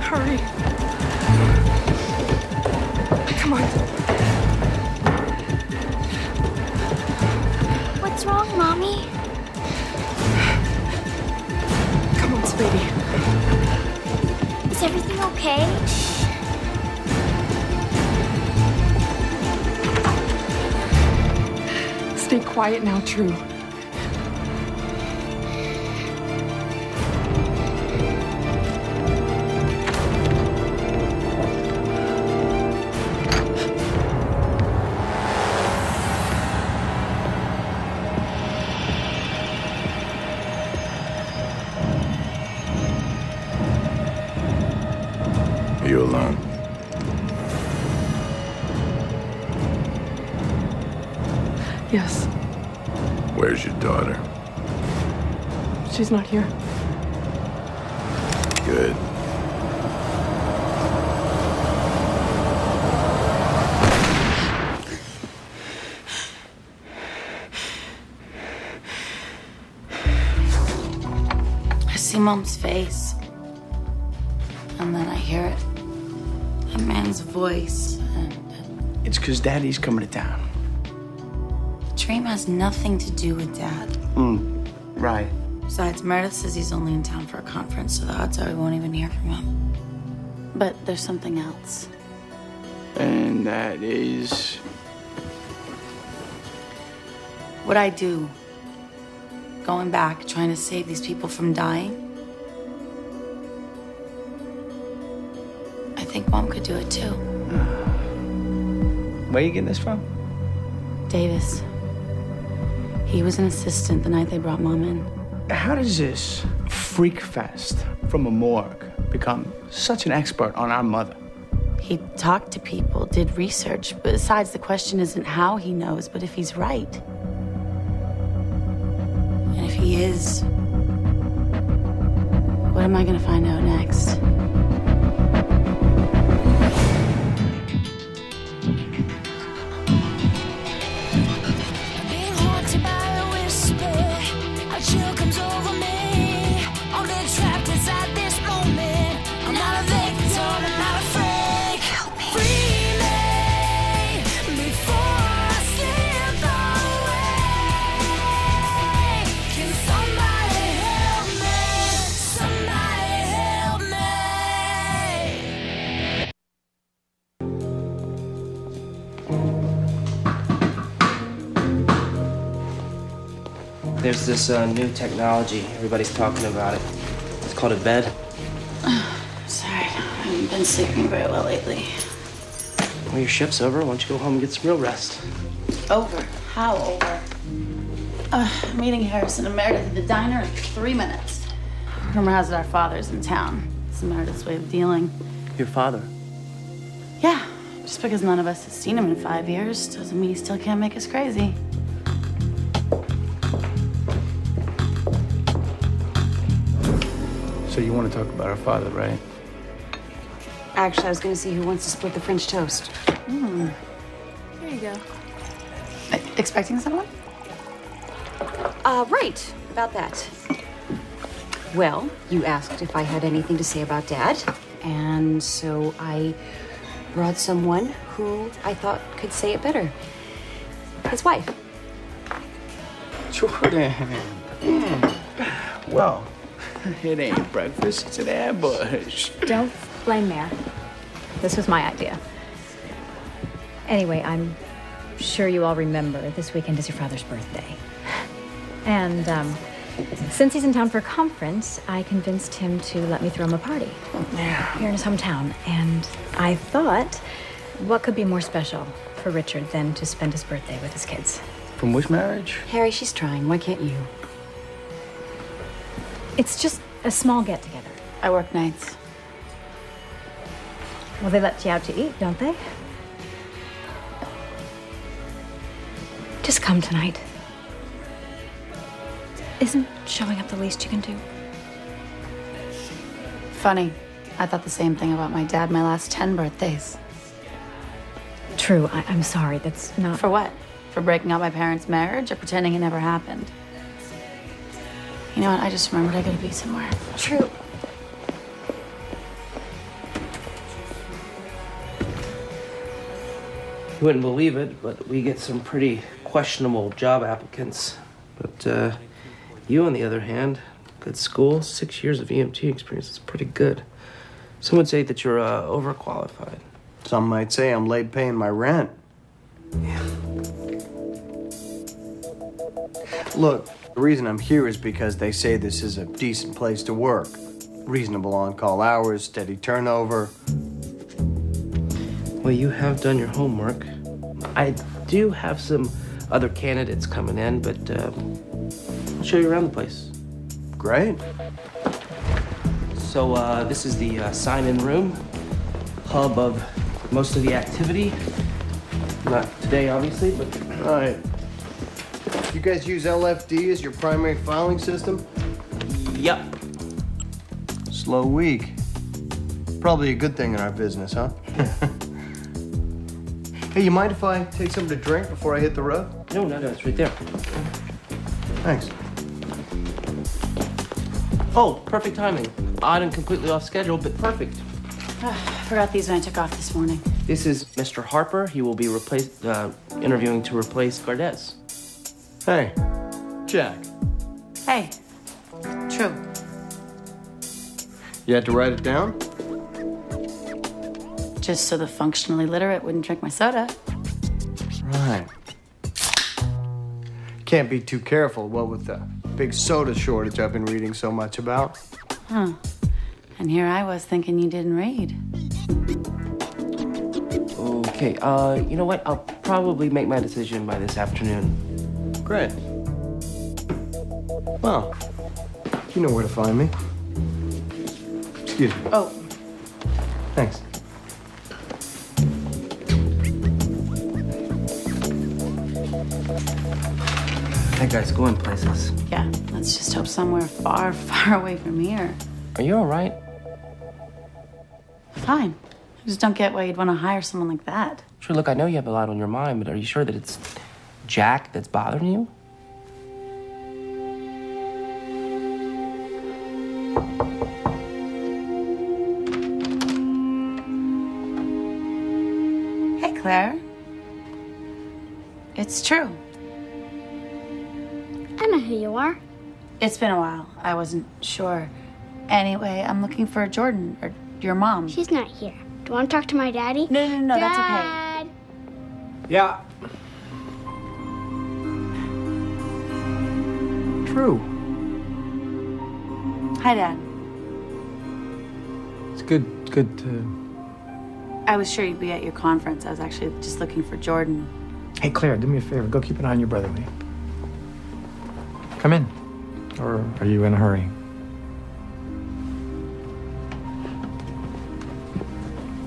Hurry. Come on. What's wrong, Mommy? Come on, sweetie. Is everything okay? Stay quiet now, True. Are you alone? Yes. Where's your daughter? She's not here. Good. I see Mom's face. And then I hear it. A man's voice. And It's because Daddy's coming to town. the dream has nothing to do with Dad. Right. Besides, Meredith says he's only in town for a conference, so the odds are we won't even hear from him. But there's something else. And that is... What I do, going back, trying to save these people from dying, I think Mom could do it too. Where you getting this from? Davis. He was an assistant the night they brought Mom in. How does this freak fest from a morgue become such an expert on our mother? He talked to people, did research. Besides, the question isn't how he knows, but if he's right. And if he is, what am I gonna find out next? Being haunted by a whisper, a chill comes over me. Only trapped inside this moment. I'm not a victim, I'm not a freak. Help me. Free me before I slip away. Can somebody help me? Somebody help me. There's this new technology. Everybody's talking about it. It's called a bed. Sorry, I haven't been sleeping very well lately. Well, your shift's over. Why don't you go home and get some real rest? Over? How over? I'm meeting Harrison and Meredith at the diner in 3 minutes. Rumor has it our father's in town. It's Meredith's way of dealing. Your father? Yeah, just because none of us has seen him in 5 years doesn't mean he still can't make us crazy. So you want to talk about our father, right? Actually, I was going to see who wants to split the French toast. Here you go. Expecting someone? Right, about that. Well, you asked if I had anything to say about Dad, and so I brought someone who I thought could say it better. His wife. Jordan. Well, it ain't breakfast, it's an ambush. Don't blame Mare. This was my idea. Anyway, I'm sure you all remember this weekend is your father's birthday. And since he's in town for a conference, I convinced him to let me throw him a party here in his hometown. And I thought, what could be more special for Richard than to spend his birthday with his kids? From which marriage? Harry, she's trying. Why can't you? It's just a small get-together. I work nights. Well, they let you out to eat, don't they? Just come tonight. Isn't showing up the least you can do? Funny. I thought the same thing about my dad my last 10 birthdays. True, I'm sorry. That's not... For what? For breaking up my parents' marriage or pretending it never happened? You know what? I just remembered I gotta be somewhere. True. You wouldn't believe it, but we get some pretty questionable job applicants. But you, on the other hand, good school, 6 years of EMT experience is pretty good. Some would say that you're overqualified. Some might say I'm late paying my rent. Yeah. Look, the reason I'm here is because they say this is a decent place to work. Reasonable on-call hours, steady turnover. Well, you have done your homework. I do have some other candidates coming in, but I'll show you around the place. Great. So this is the sign-in room, hub of most of the activity. Not today, obviously, but... All right. You guys use LFD as your primary filing system? Yup. Slow week. Probably a good thing in our business, huh? Hey, you mind if I take something to drink before I hit the road? No, it's right there. Thanks. Oh, perfect timing. Odd and completely off schedule, but perfect. I forgot these when I took off this morning. This is Mr. Harper. He will be interviewing to replace Gardez. Hey, Jack. Hey, True. You had to write it down? Just so the functionally literate wouldn't drink my soda. Right. Can't be too careful, what with the big soda shortage I've been reading so much about. Huh. And here I was thinking you didn't read. Okay, you know what? I'll probably make my decision by this afternoon. Great. Well, you know where to find me. Excuse me. Oh. Thanks. That guy's going places. Yeah, let's just hope somewhere far, far away from here. Are you all right? Fine. I just don't get why you'd want to hire someone like that. Sure, look, I know you have a lot on your mind, but are you sure that it's Jack that's bothering you? Hey, Claire. It's true. I know who you are. It's been a while. I wasn't sure. Anyway, I'm looking for Jordan, or your mom. She's not here. Do you want to talk to my daddy? No, that's okay. Dad! Yeah. True. Hi, Dad. It's good to... I was sure you'd be at your conference. I was actually just looking for Jordan. Hey, Claire, do me a favor. Go keep an eye on your brother, will you? Come in. Or are you in a hurry?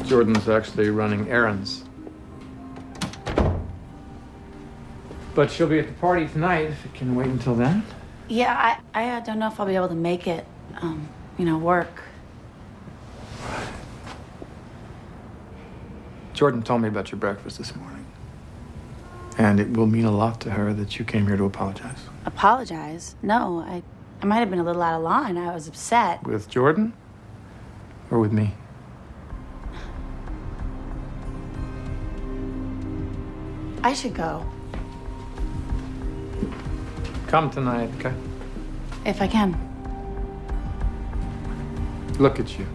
Jordan's actually running errands. But she'll be at the party tonight, if it can wait until then. Yeah, I don't know if I'll be able to make it, work. Jordan told me about your breakfast this morning. And it will mean a lot to her that you came here to apologize. Apologize? No, I might have been a little out of line. I was upset. With Jordan? Or with me? I should go. Come tonight, okay? If I can. Look at you.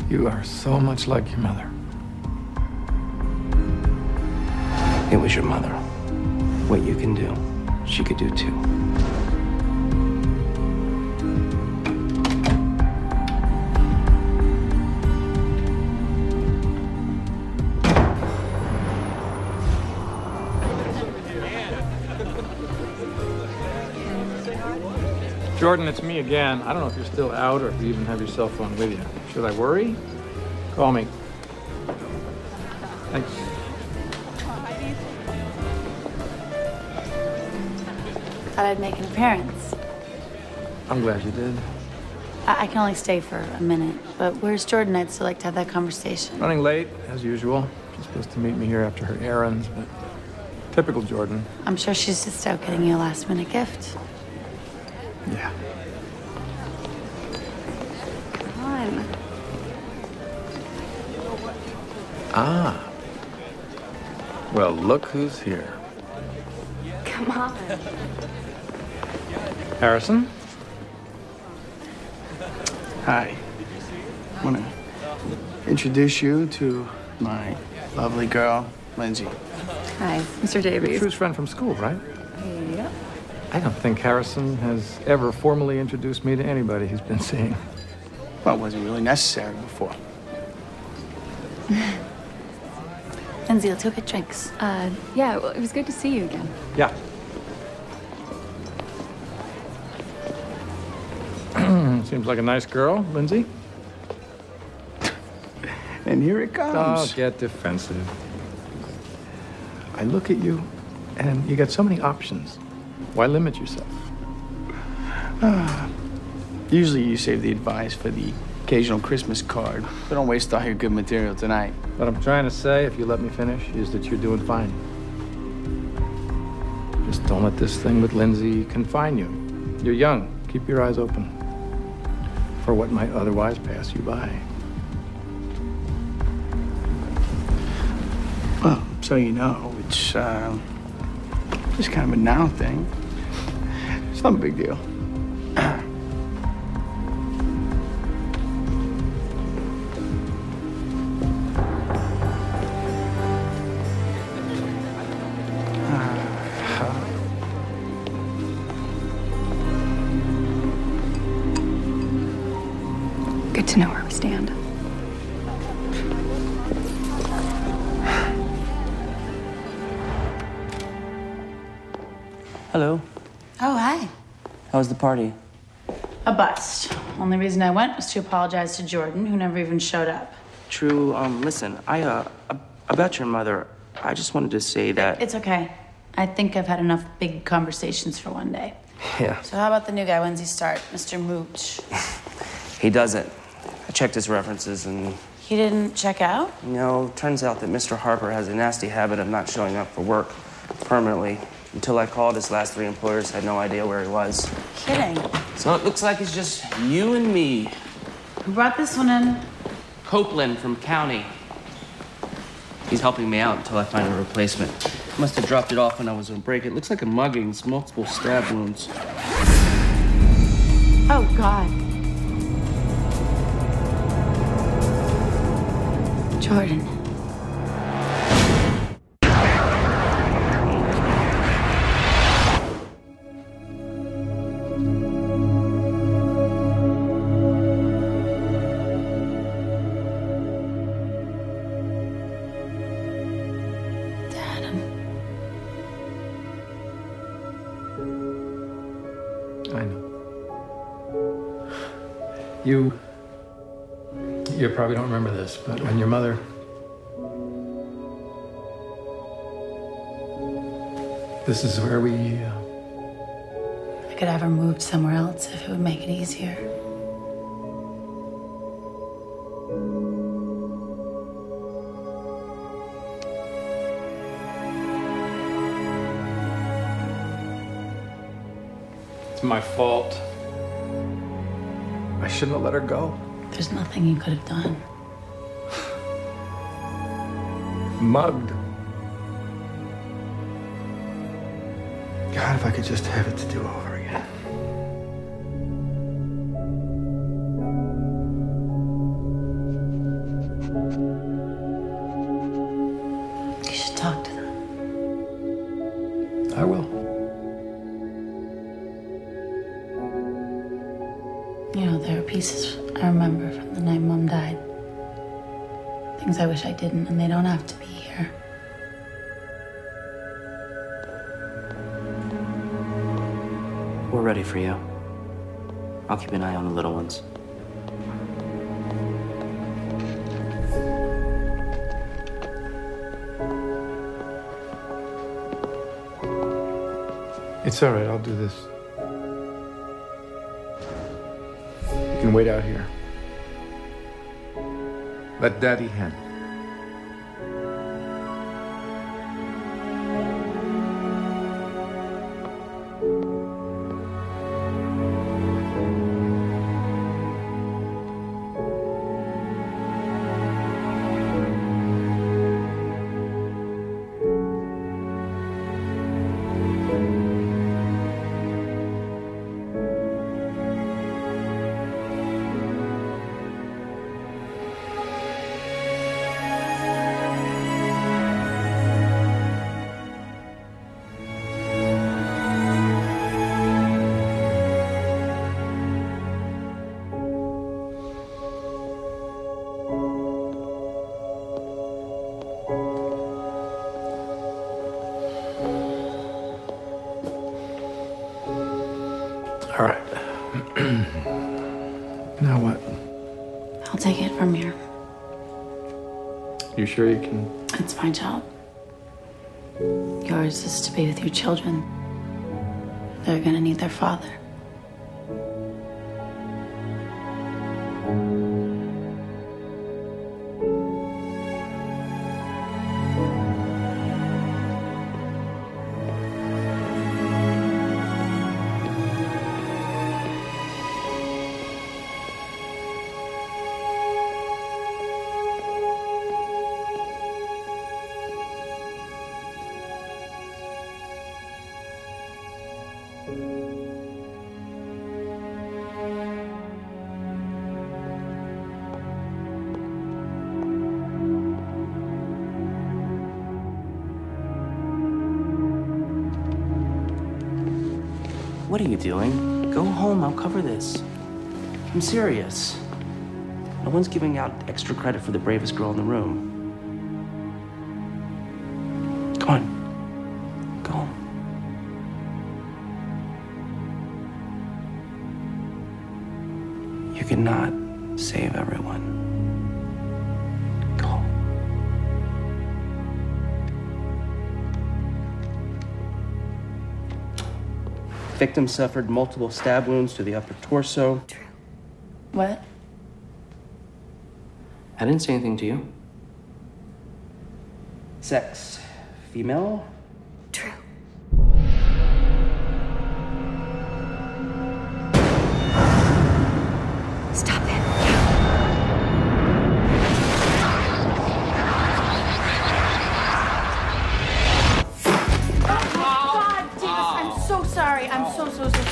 You are so much like your mother. It was your mother. What you can do, she could do too. Jordan, it's me again. I don't know if you're still out or if you even have your cell phone with you. Should I worry? Call me. Thanks. Thought I'd make an appearance. I'm glad you did. I can only stay for a minute, but where's Jordan? I'd still like to have that conversation. Running late, as usual. She's supposed to meet me here after her errands, but typical Jordan. I'm sure she's just out getting you a last-minute gift. Yeah. Come on. Ah. Well, look who's here. Come on. Harrison? Hi. I want to introduce you to my lovely girl, Lindsay. Hi, Mr. Davies. True's friend from school, right? Yep. I don't think Harrison has ever formally introduced me to anybody he's been seeing. Well, was it really necessary before? Lindsay, let's go get drinks. Yeah, well, it was good to see you again. Yeah. Seems like a nice girl, Lindsay. And here it comes. Don't get defensive. I look at you, and you got so many options. Why limit yourself? Usually you save the advice for the occasional Christmas card, but don't waste all your good material tonight. What I'm trying to say, if you let me finish, is that you're doing fine. Just don't let this thing with Lindsay confine you. You're young. Keep your eyes open for what might otherwise pass you by. Well, so you know, it's just kind of a now thing. It's not a big deal. Good to know where we stand. Hello. Oh, hi. How was the party? A bust. Only reason I went was to apologize to Jordan, who never even showed up. True. Listen, about your mother, I just wanted to say that... It's okay. I think I've had enough big conversations for one day. Yeah. So how about the new guy? When's he start? Mr. Mooch. He doesn't. I checked his references and... He didn't check out? Turns out that Mr. Harper has a nasty habit of not showing up for work permanently. Until I called, his last 3 employers had no idea where he was. Kidding. So it looks like it's just you and me. Who brought this one in? Copeland from County. He's helping me out until I find a replacement. Must have dropped it off when I was on break. It looks like a mugging, multiple stab wounds. Oh, God. Jordan. I know. You probably don't remember this, but when your mother... This is where we... I could have her moved somewhere else if it would make it easier. It's my fault. I shouldn't have let her go. There's nothing you could have done. Mugged. God, if I could just have it to do over again. You should talk to them. I will. You know, there are pieces I remember from the night Mom died. Things I wish I didn't, and they don't have to be here. We're ready for you. I'll keep an eye on the little ones. It's all right, I'll do this. You can wait out here. Let Daddy handle it. Now what? I'll take it from here. You sure you can? It's my job. Yours is to be with your children. They're gonna need their father. What are you doing? Go home, I'll cover this. I'm serious. No one's giving out extra credit for the bravest girl in the room. Go on. Go home. You cannot save everyone. Go home. Victim suffered multiple stab wounds to the upper torso. True. What? I didn't say anything to you. Sex, female. True. Stop it. God, Davis, I'm so sorry. I'm so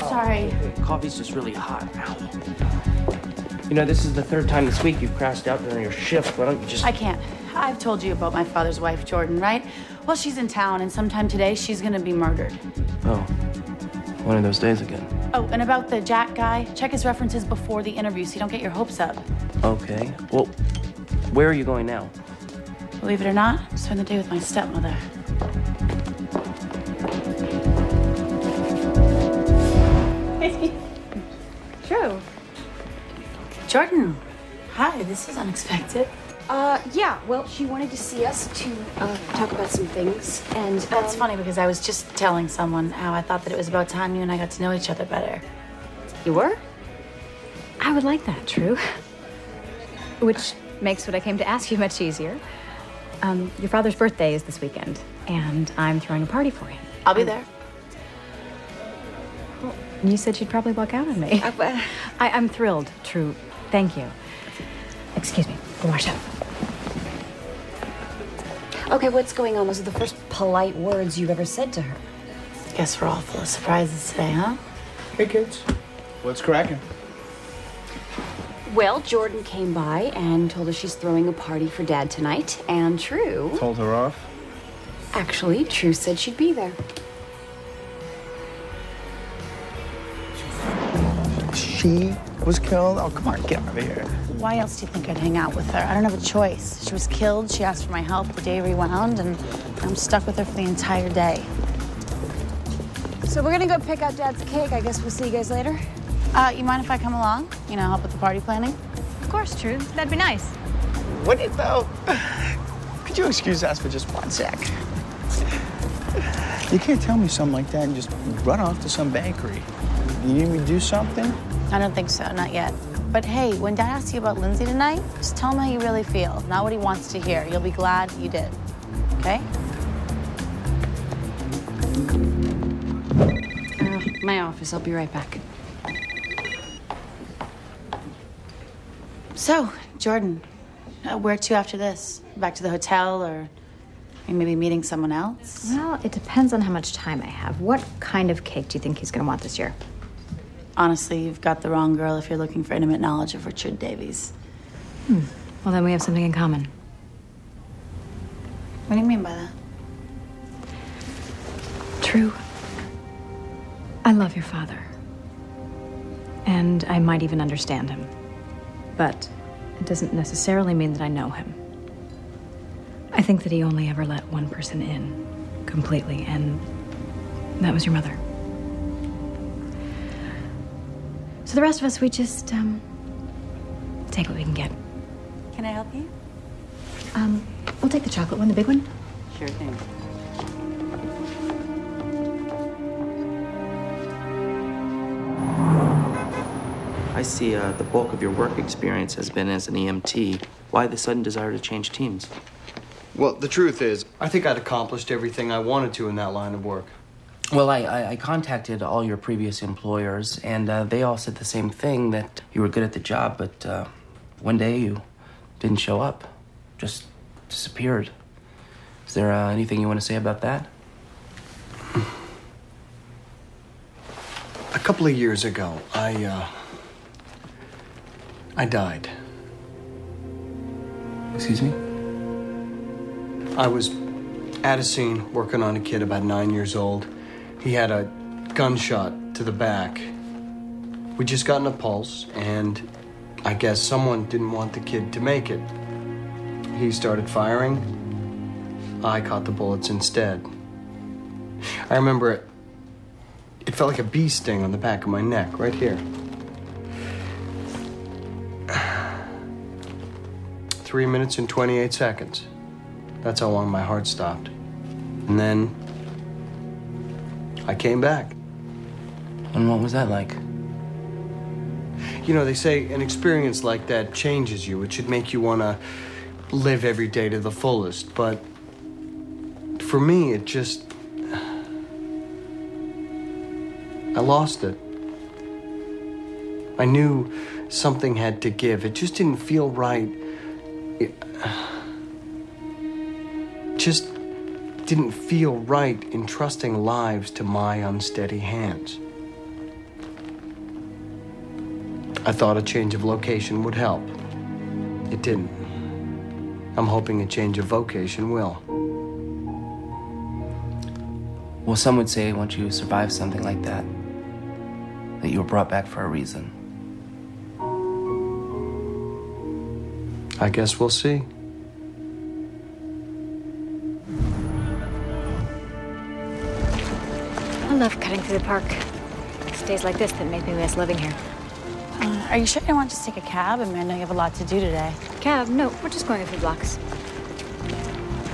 sorry. Coffee's just really hot. Ow. You know, this is the third time this week you've crashed out during your shift. Why don't you just... I can't. I've told you about my father's wife, Jordan, right? Well, she's in town, and sometime today she's gonna be murdered. Oh, one of those days again. Oh, and about the Jack guy, check his references before the interview so you don't get your hopes up. Okay. Well, where are you going now? Believe it or not, spend the day with my stepmother. True. Jordan, hi, this is unexpected. Yeah, well, she wanted to see us to talk about some things, and That's funny because I was just telling someone how I thought that it was about time you and I got to know each other better. You were? I would like that, True. Which makes what I came to ask you much easier. Your father's birthday is this weekend, and I'm throwing a party for him. I'll be there. You said you'd probably walk out on me. I'm thrilled, True. Thank you. Excuse me. Go wash up. Okay, what's going on? Those are the first polite words you've ever said to her. Guess we're all full of surprises today, huh? Hey, kids. What's cracking? Well, Jordan came by and told us she's throwing a party for Dad tonight, and True... Told her off? Actually, True said she'd be there. She was killed? Oh, come on, get out of here. Why else do you think I'd hang out with her? I don't have a choice. She was killed, she asked for my help, the day rewound, and I'm stuck with her for the entire day. So we're gonna go pick out Dad's cake. I guess we'll see you guys later. You mind if I come along? You know, help with the party planning? Of course, True. That'd be nice. Would it, though? Could you excuse us for just 1 sec? You can't tell me something like that and just run off to some bakery. You need me to do something? I don't think so, not yet. But hey, when Dad asks you about Lindsay tonight, just tell him how you really feel, not what he wants to hear. You'll be glad you did, okay? My office. I'll be right back. So, Jordan, where to after this? Back to the hotel or maybe meeting someone else? Well, it depends on how much time I have. What kind of cake do you think he's going to want this year? Honestly, you've got the wrong girl if you're looking for intimate knowledge of Richard Davies. Well, then we have something in common. What do you mean by that? True. I love your father. And I might even understand him. But it doesn't necessarily mean that I know him. I think that he only ever let one person in completely, and that was your mother. So the rest of us, we just, take what we can get. Can I help you? We'll take the chocolate one, the big one. Sure thing. I see the bulk of your work experience has been as an EMT. Why the sudden desire to change teams? Well, the truth is, I think I'd accomplished everything I wanted to in that line of work. Well, I contacted all your previous employers, and they all said the same thing, that you were good at the job, but one day you didn't show up. Just disappeared. Is there anything you want to say about that? A couple of years ago, I died. Excuse me? I was at a scene working on a kid about 9 years old. He had a gunshot to the back. We'd just gotten a pulse, and I guess someone didn't want the kid to make it. He started firing. I caught the bullets instead. I remember it felt like a bee sting on the back of my neck, right here. 3 minutes and 28 seconds. That's how long my heart stopped. And then I came back. And what was that like? You know, they say an experience like that changes you. It should make you want to live every day to the fullest. But for me, it just... I lost it. I knew something had to give. It just didn't feel right. It just didn't feel right entrusting lives to my unsteady hands. I thought a change of location would help. It didn't. I'm hoping a change of vocation will. Well, some would say once you survive something like that you were brought back for a reason. I guess we'll see. I love cutting through the park. It's days like this that make me miss living here. Are you sure you don't want to just take a cab? I mean, I know you have a lot to do today. Cab? No, we're just going a few blocks.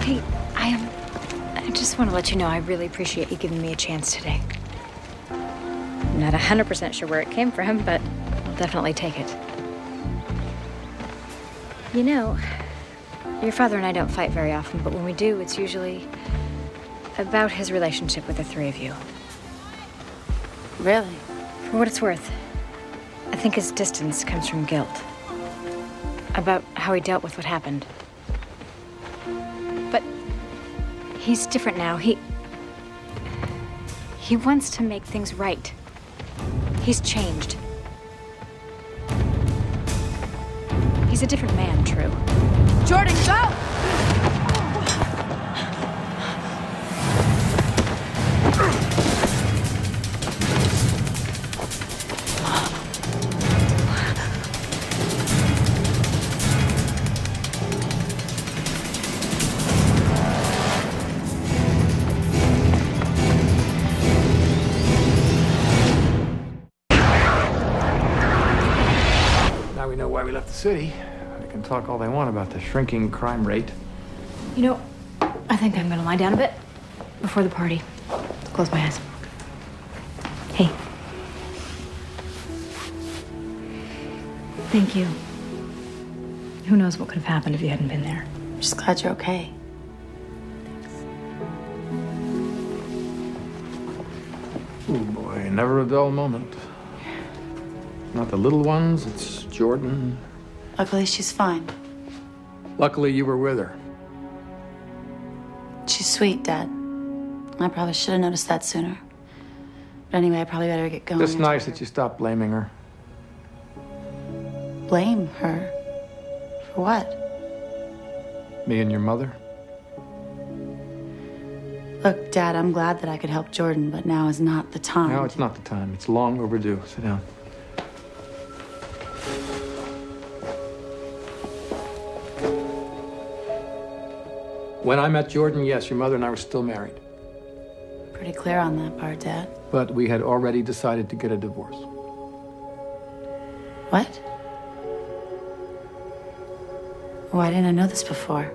Hey, I just want to let you know I really appreciate you giving me a chance today. I'm not 100% sure where it came from, but I'll definitely take it. You know, your father and I don't fight very often, but when we do, it's usually about his relationship with the three of you. Really? For what it's worth, I think his distance comes from guilt. About how he dealt with what happened. But he's different now. He wants to make things right. He's changed. He's a different man, True. Jordan, go! Now we know why we left the city. They can talk all they want about the shrinking crime rate. You know, I think I'm gonna lie down a bit before the party. Close my eyes. Hey. Thank you. Who knows what could have happened if you hadn't been there. I'm just glad you're okay. Oh boy, never a dull moment. Not the little ones, it's Jordan. Luckily, she's fine. Luckily, you were with her. She's sweet, Dad. I probably should have noticed that sooner. But anyway, I probably better get going. Just nice that you stopped blaming her. Blame her? For what? Me and your mother? Look, Dad, I'm glad that I could help Jordan, but now is not the time. No, it's not the time. It's long overdue. Sit down. When I met Jordan, yes, your mother and I were still married. Pretty clear on that part, Dad. But we had already decided to get a divorce. What? Why didn't I know this before?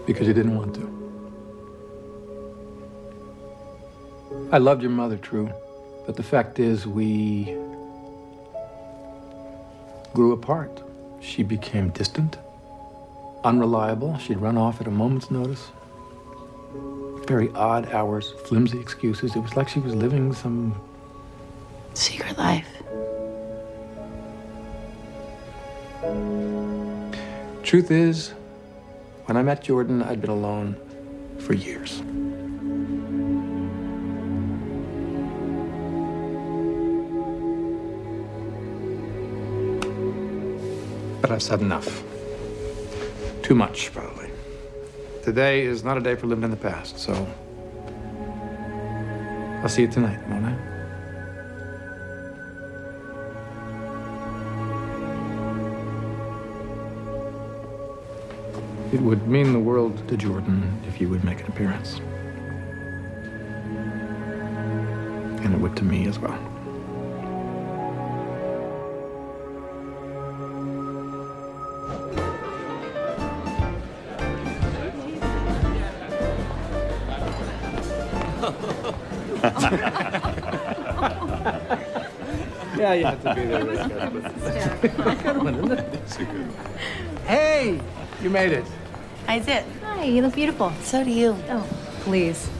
Because you didn't want to. I loved your mother, True. But the fact is, we grew apart. She became distant, unreliable. She'd run off at a moment's notice. Very odd hours, flimsy excuses. It was like she was living some secret life. Truth is, when I met Jordan, I'd been alone for years. But I've said enough. Too much, probably. Today is not a day for living in the past, so I'll see you tonight, won't I? It would mean the world to Jordan if you would make an appearance. And it would to me as well. Yeah, you have to be there. Hey, you made it. I did. Hi, you look beautiful. So do you. Oh, please.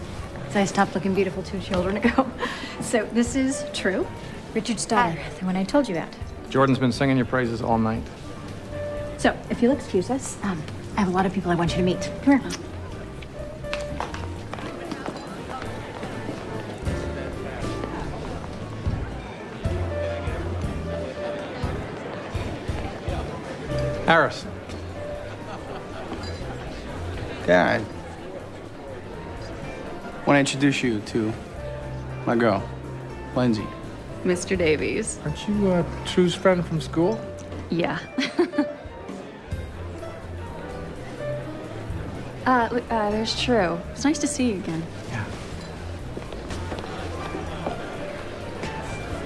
So I stopped looking beautiful 2 children ago. So this is True, Richard's daughter, the one I told you about. Jordan's been singing your praises all night. So if you'll excuse us, I have a lot of people I want you to meet. Come here. Harrison. Dad, I want to introduce you to my girl, Lindsay. Mr. Davies. Aren't you True's friend from school? Yeah. Look, there's True. It's nice to see you again. Yeah.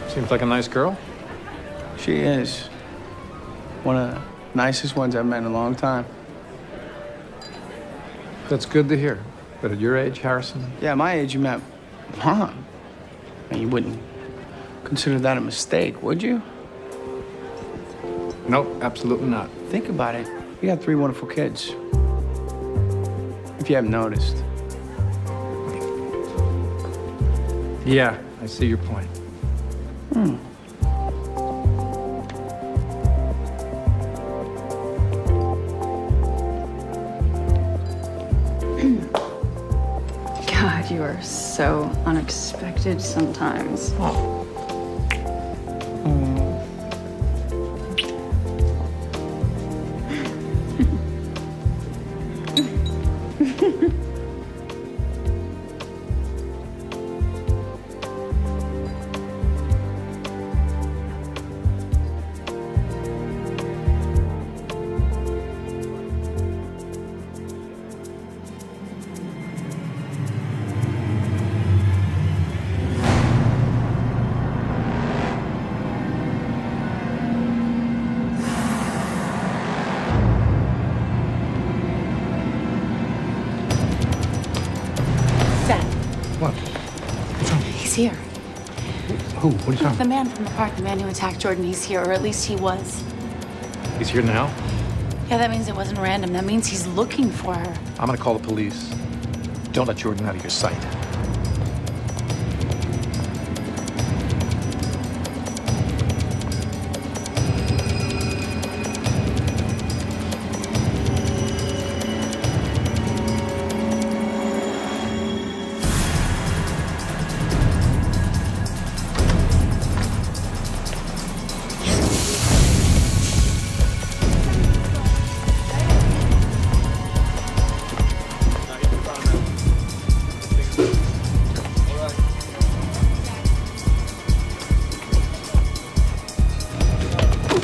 Seems like a nice girl. She is. One of the nicest ones I've met in a long time. That's good to hear. But at your age, Harrison? Yeah, at my age, you met Mom. And you wouldn't consider that a mistake, would you? Nope, absolutely not. Think about it. You got 3 wonderful kids. If you haven't noticed. Yeah, I see your point. God, you are so unexpected sometimes. What? He's here. Who? What are you talking The man from the park, the man who attacked Jordan, he's here, or at least he was. about? He's here now? Yeah, that means it wasn't random. That means he's looking for her. I'm gonna call the police. Don't let Jordan out of your sight.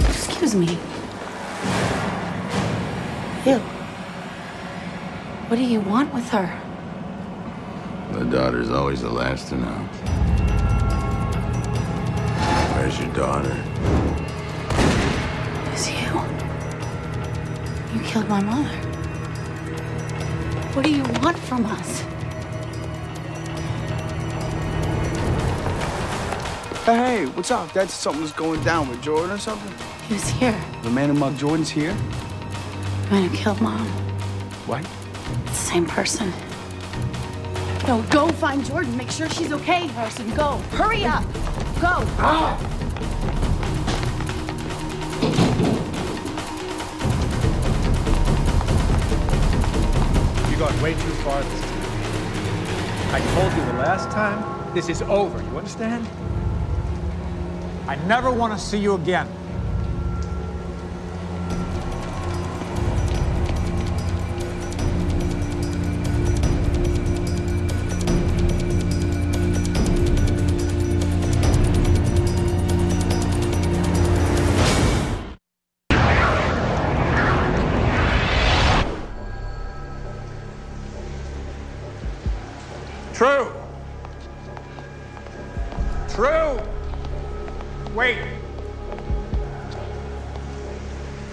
Excuse me. You. What do you want with her? The daughter's always the last to know. Where's your daughter? It's you. You killed my mother. What do you want from us? Hey, what's up? That's something that's going down with Jordan or something? He was here. The man who mugged Jordan's here? The man who killed Mom. What? It's the same person. No, go find Jordan. Make sure she's okay, Harrison. Go. Hurry up. Go. Ah! You got way too far this time. I told you the last time, this is over. You understand? I never want to see you again. True. True. Wait.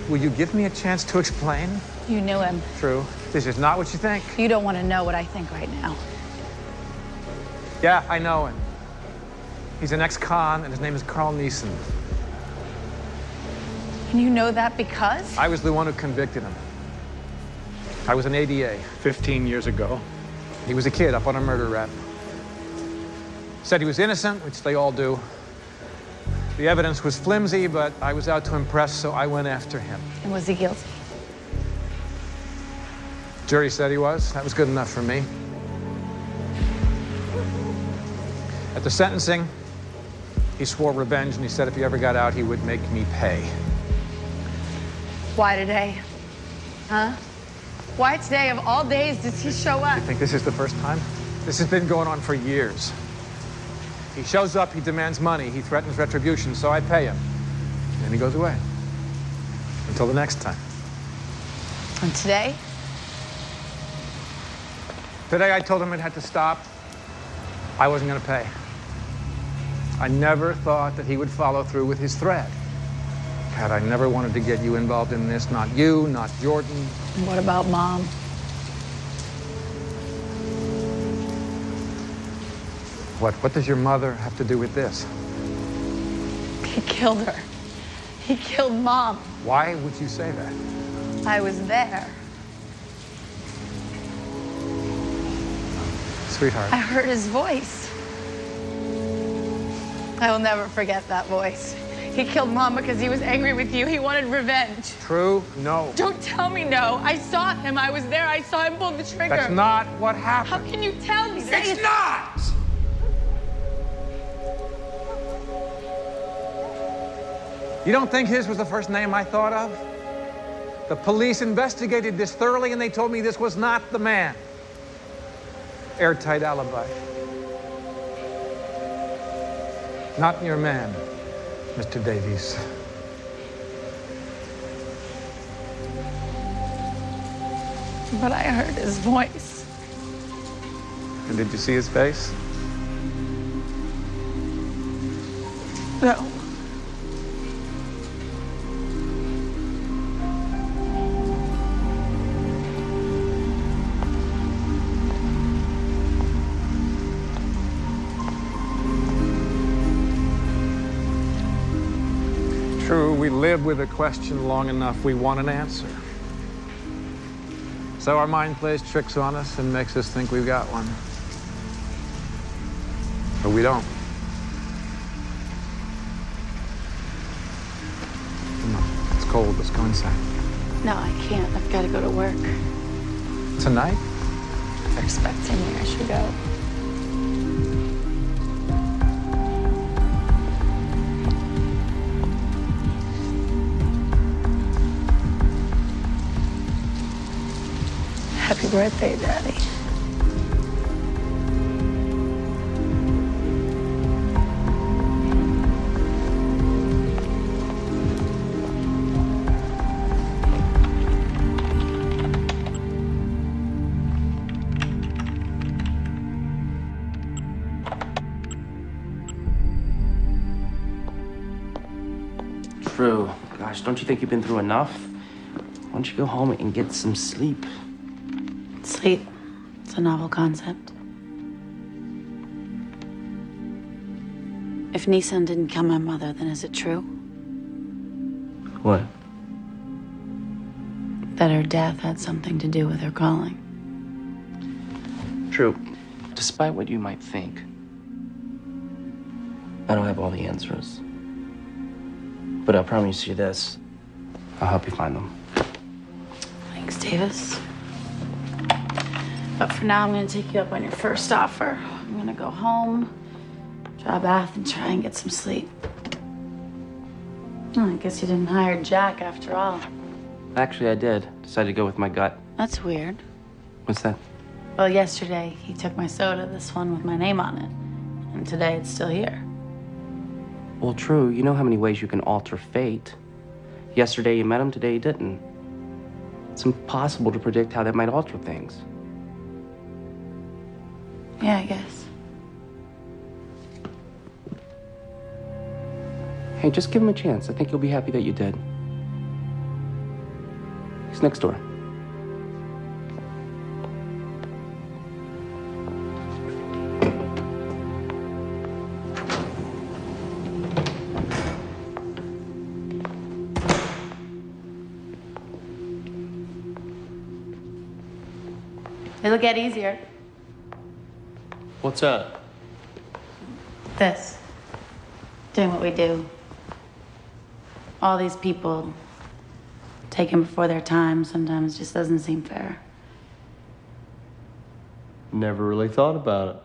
Will you give me a chance to explain? You knew him. True. This is not what you think. You don't want to know what I think right now. Yeah, I know him. He's an ex-con, and his name is Carl Neeson. And you know that because? I was the one who convicted him. I was an ADA 15 years ago. He was a kid up on a murder rap. Said he was innocent, which they all do. The evidence was flimsy, but I was out to impress, so I went after him. And was he guilty? Jury said he was. That was good enough for me. At the sentencing, he swore revenge, and he said if he ever got out, he would make me pay. Why today? Huh? Why today, of all days, does he show up? You think this is the first time? This has been going on for years. He shows up, he demands money, he threatens retribution, so I pay him. And then he goes away. Until the next time. And today? Today I told him it had to stop. I wasn't going to pay. I never thought that he would follow through with his threat. Pat, I never wanted to get you involved in this. Not you, not Jordan. And what about Mom? What does your mother have to do with this? He killed her. He killed Mom. Why would you say that? I was there. Sweetheart. I heard his voice. I will never forget that voice. He killed Mom because he was angry with you. He wanted revenge. True? No. Don't tell me no. I saw him. I was there. I saw him pull the trigger. That's not what happened. How can you tell me? It's not! You don't think his was the first name I thought of? The police investigated this thoroughly and they told me this was not the man. Airtight alibi. Not your man, Mr. Davies. But I heard his voice. And did you see his face? No. True, we live with a question long enough, we want an answer. So our mind plays tricks on us and makes us think we've got one. But we don't. Come on, it's cold, let's go inside. No, I can't. I've got to go to work. Tonight? They're expecting me. I should go. Happy birthday, Daddy. True. Gosh, don't you think you've been through enough? Why don't you go home and get some sleep? Sleep. It's a novel concept. If Nissan didn't kill my mother, then is it true What? that her death had something to do with her calling? True. Despite what you might think, I don't have all the answers. But I promise you this. I'll help you find them. Thanks, Davis. But for now, I'm gonna take you up on your first offer. I'm gonna go home, draw a bath, and try and get some sleep. Oh, I guess you didn't hire Jack after all. Actually, I did. Decided to go with my gut. That's weird. What's that? Well, yesterday, he took my soda, this one with my name on it. And today, it's still here. Well, true. You know how many ways you can alter fate. Yesterday you met him, today you didn't. It's impossible to predict how that might alter things. Yeah, I guess. Hey, just give him a chance. I think you'll be happy that you did. He's next door. It'll get easier. What's that? This. Doing what we do. All these people taken before their time sometimes just doesn't seem fair. Never really thought about it.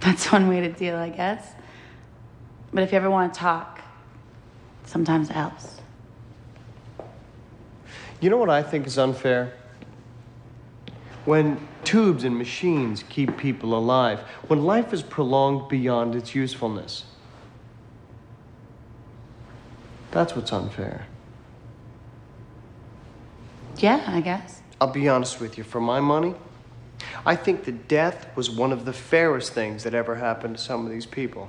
That's one way to deal, I guess. But if you ever want to talk, sometimes it helps. You know what I think is unfair? When tubes and machines keep people alive, when life is prolonged beyond its usefulness. That's what's unfair. Yeah, I guess. I'll be honest with you, for my money, I think that death was one of the fairest things that ever happened to some of these people.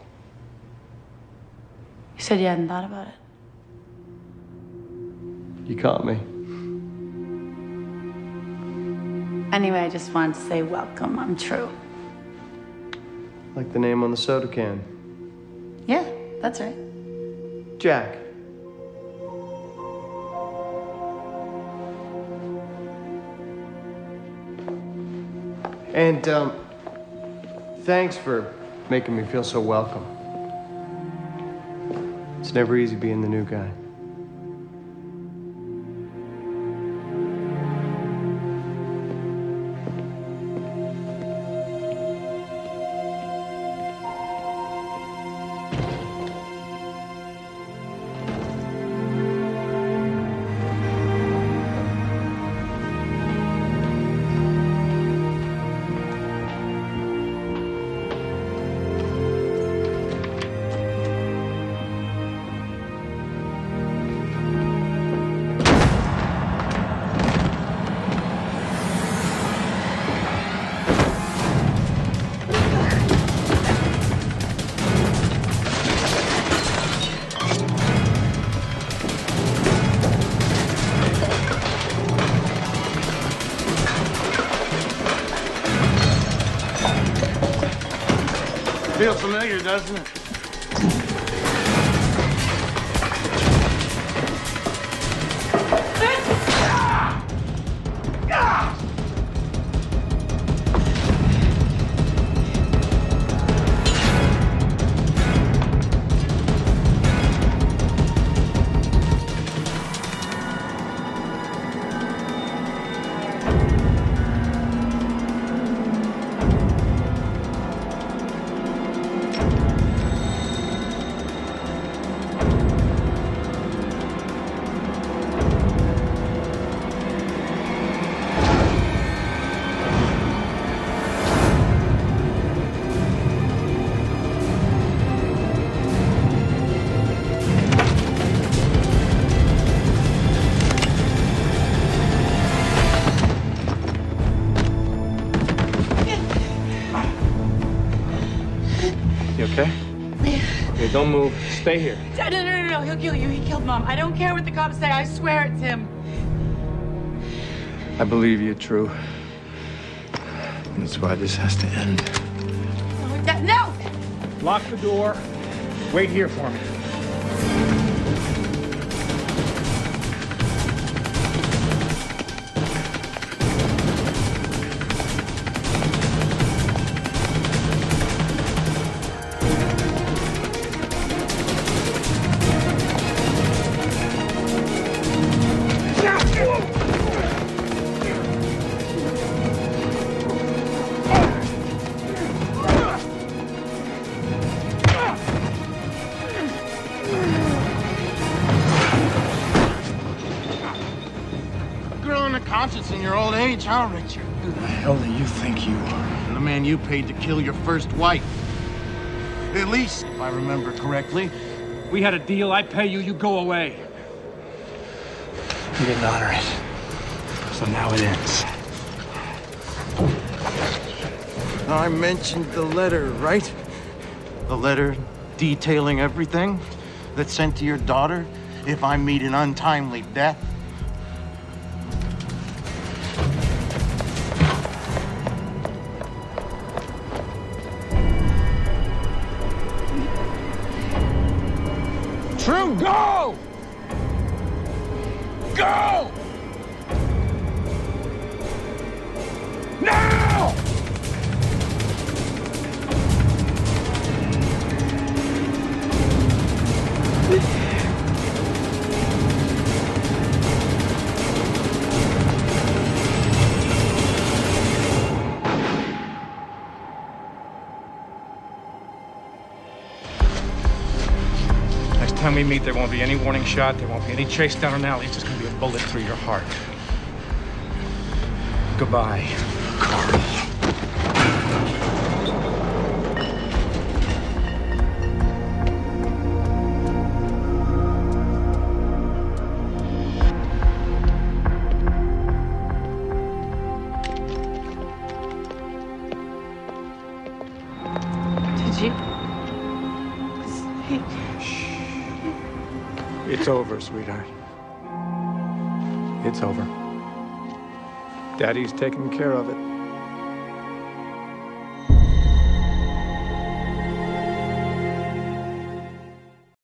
You said you hadn't thought about it. You caught me. Anyway, I just wanted to say welcome. I'm True. Like the name on the soda can. Yeah, that's right. Jack. And, thanks for making me feel so welcome. It's never easy being the new guy. Feels familiar, doesn't it? Okay, don't move. Stay here. Dad, no. He'll kill you. He killed Mom. I don't care what the cops say. I swear it's him. I believe you, True. That's why this has to end. No, Dad, no! Lock the door. Wait here for me. In your old age, huh, Richard? Who the hell do you think you are? The man you paid to kill your first wife. At least, if I remember correctly. We had a deal. I pay you, you go away. You didn't honor it. So now it ends. I mentioned the letter, right? The letter detailing everything that's sent to your daughter if I meet an untimely death. True, go! Go! Now! Next time we meet, there won't be any warning shot, there won't be any chase down an alley. It's just gonna be a bullet through your heart. Goodbye, Carl. Did you? It's over, sweetheart. It's over. Daddy's taking care of it.